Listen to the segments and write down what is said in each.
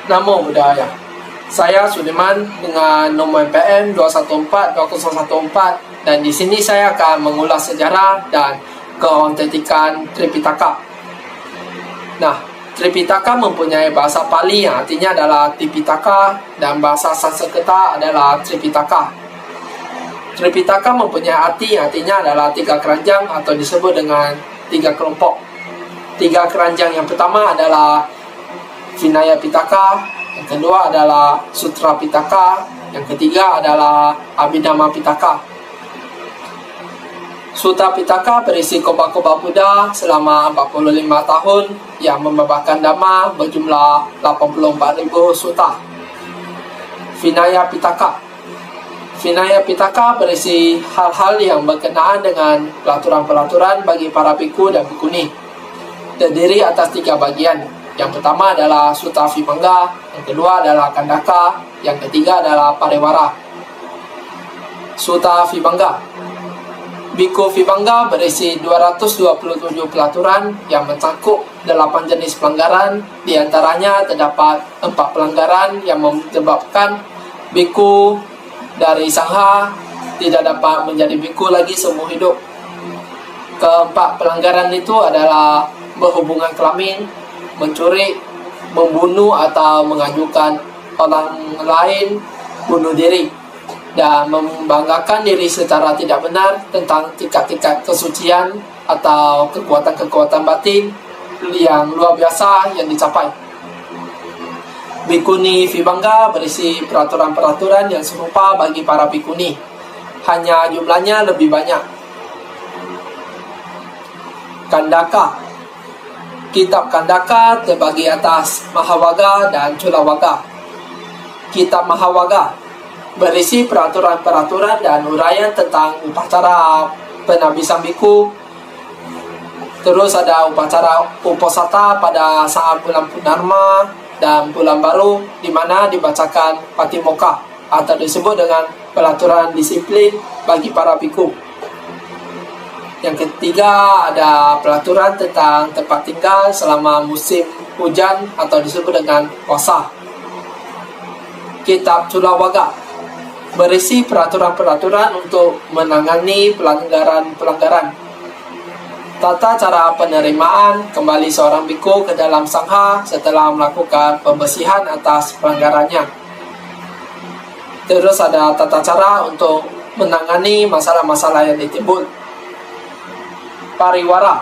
Namo Buddhaya. Saya Sudirman dengan nomor PN 214-2014 dan di sini saya akan mengulas sejarah dan keautentikan Tripitaka. Nah, Tripitaka mempunyai bahasa Pali yang artinya adalah Tipitaka dan bahasa Sanskerta adalah Tripitaka. Tripitaka mempunyai arti yang artinya adalah 3 keranjang atau disebut dengan 3 kelompok. 3 keranjang yang pertama adalah Vinaya Pitaka, yang kedua adalah Sutra Pitaka, yang ketiga adalah Abhidhamma Pitaka. Sutra Pitaka berisi khotbah Buddha selama 45 tahun yang membawakan Dhamma berjumlah 84.000 sutta. Vinaya Pitaka. Vinaya Pitaka berisi hal-hal yang berkenaan dengan peraturan-peraturan bagi para bhikkhu dan bhikkhuni. Terdiri atas 3 bagian. Yang pertama adalah Sutta Vibhanga, yang kedua adalah Khandaka, yang ketiga adalah Pariwara. Sutta Vibhanga. Bhikkhu Vibhanga berisi 227 peraturan yang mencakup 8 jenis pelanggaran. Di antaranya terdapat 4 pelanggaran yang menyebabkan bhikkhu dari sangha tidak dapat menjadi bhikkhu lagi seumur hidup. Keempat pelanggaran itu adalah berhubungan kelamin, mencuri, membunuh atau mengajukan orang lain bunuh diri, dan membanggakan diri secara tidak benar tentang tingkat-tingkat kesucian atau kekuatan-kekuatan batin yang luar biasa yang dicapai. Bhikkhuni Vibhanga berisi peraturan-peraturan yang serupa bagi para bhikkhuni, hanya jumlahnya lebih banyak. Khandaka. Kitab Khandaka terbagi atas Mahawaga dan Culawaga. Kitab Mahawaga berisi peraturan-peraturan dan uraian tentang upacara penabisan bhikkhu. Terus ada upacara uposatha pada saat bulan Purnama dan bulan baru, di mana dibacakan Patimokkha atau disebut dengan peraturan disiplin bagi para bhikkhu. Yang ketiga ada peraturan tentang tempat tinggal selama musim hujan atau disebut dengan puasa. Kitab Culawaga berisi peraturan-peraturan untuk menangani pelanggaran-pelanggaran. Tata cara penerimaan kembali seorang bhikkhu ke dalam sangha setelah melakukan pembersihan atas pelanggarannya. Terus ada tata cara untuk menangani masalah-masalah yang ditimbul. Pariwara.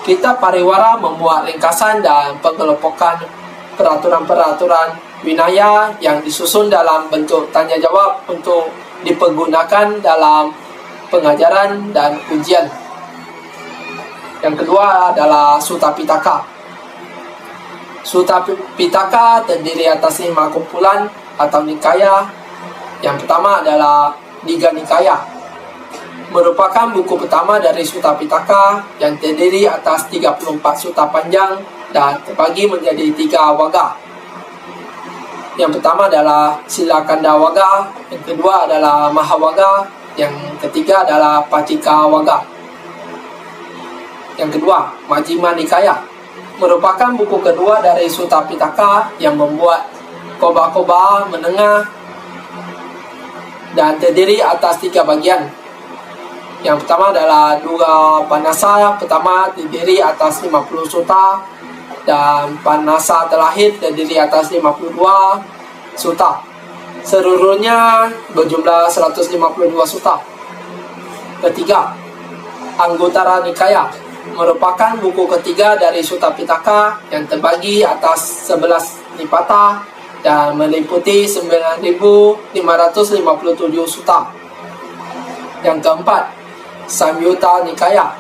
Kitab Pariwara membuat ringkasan dan pengelompokan peraturan-peraturan winaya yang disusun dalam bentuk tanya jawab untuk dipergunakan dalam pengajaran dan ujian. Yang kedua adalah Sutta Pitaka. Sutta Pitaka terdiri atas 5 kumpulan atau nikaya. Yang pertama adalah Digha Nikaya, merupakan buku pertama dari Sutta Pitaka yang terdiri atas 34 sutta panjang dan terbagi menjadi 3 waga. Yang pertama adalah Silakanda Waga, yang kedua adalah Mahawaga, yang ketiga adalah Paccika Waga. Yang kedua, Majjhima Nikaya, merupakan buku kedua dari Sutta Pitaka yang membuat khotbah menengah dan terdiri atas 3 bagian. Yang pertama adalah Dua Panasa pertama terdiri atas 50 sutta dan Panasa terakhir terdiri atas 52 sutta. Seluruhnya berjumlah 152 sutta. Ketiga, Anguttara Nikaya, merupakan buku ketiga dari Sutta Pitaka yang terbagi atas 11 nipata dan meliputi 9.557 sutta. Yang keempat, Samyutta Nikaya,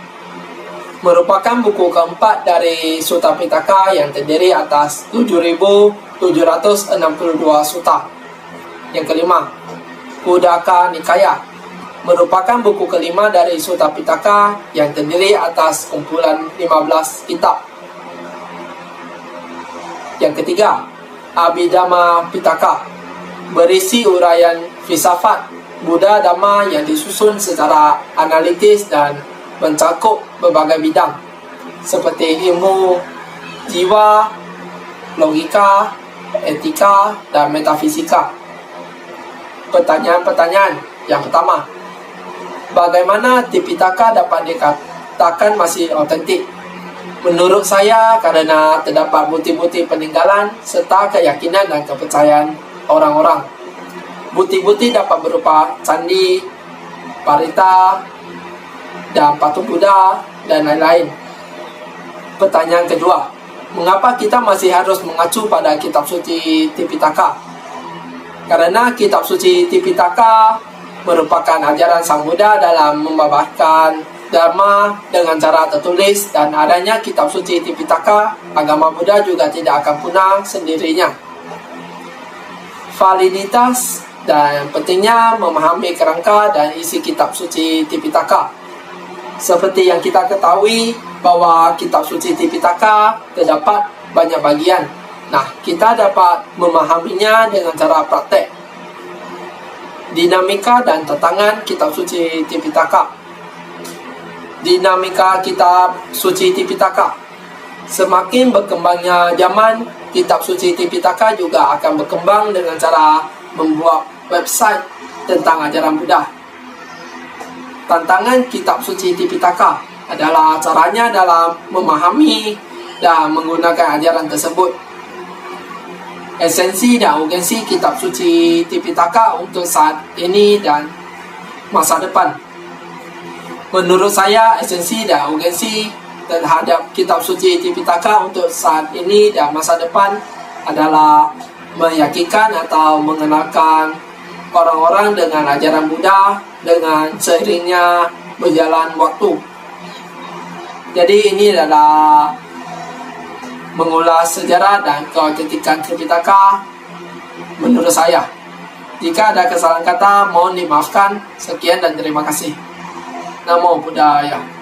merupakan buku keempat dari Sutta Pitaka yang terdiri atas 7.762 sutta. Yang kelima, Khuddaka Nikaya, merupakan buku kelima dari Sutta Pitaka yang terdiri atas kumpulan 15 kitab. Yang ketiga, Abhidhamma Pitaka, berisi uraian filsafat Buddha Dhamma yang disusun secara analitis dan mencakup berbagai bidang seperti ilmu jiwa, logika, etika, dan metafisika. Pertanyaan-pertanyaan yang pertama, bagaimana Tipitaka dapat dikatakan masih otentik? Menurut saya, karena terdapat bukti-bukti peninggalan serta keyakinan dan kepercayaan orang-orang. Bukti-bukti dapat berupa candi, parita, dan patung Buddha, dan lain-lain. Pertanyaan kedua, mengapa kita masih harus mengacu pada kitab suci Tipitaka? Karena kitab suci Tipitaka merupakan ajaran Sang Buddha dalam membabarkan Dharma dengan cara tertulis, dan adanya kitab suci Tipitaka, agama Buddha juga tidak akan punah sendirinya. Validitas dan pentingnya memahami kerangka dan isi kitab suci Tipitaka. Seperti yang kita ketahui bahwa kitab suci Tipitaka terdapat banyak bagian. Nah, kita dapat memahaminya dengan cara praktek. Dinamika dan tantangan kitab suci Tipitaka. Dinamika kitab suci Tipitaka. Semakin berkembangnya zaman, kitab suci Tipitaka juga akan berkembang dengan cara membuat website tentang ajaran Buddha. Tantangan kitab suci Tipitaka adalah caranya dalam memahami dan menggunakan ajaran tersebut. Esensi dan urgensi kitab suci Tipitaka untuk saat ini dan masa depan. Menurut saya, esensi dan urgensi terhadap kitab suci Tipitaka untuk saat ini dan masa depan adalah meyakinkan atau mengenalkan orang-orang dengan ajaran Buddha dengan seiringnya berjalan waktu. Jadi ini adalah mengulas sejarah dan keautentikan Tipitaka menurut saya. Jika ada kesalahan kata, mohon dimaafkan. Sekian dan terima kasih. Namo Buddhaya.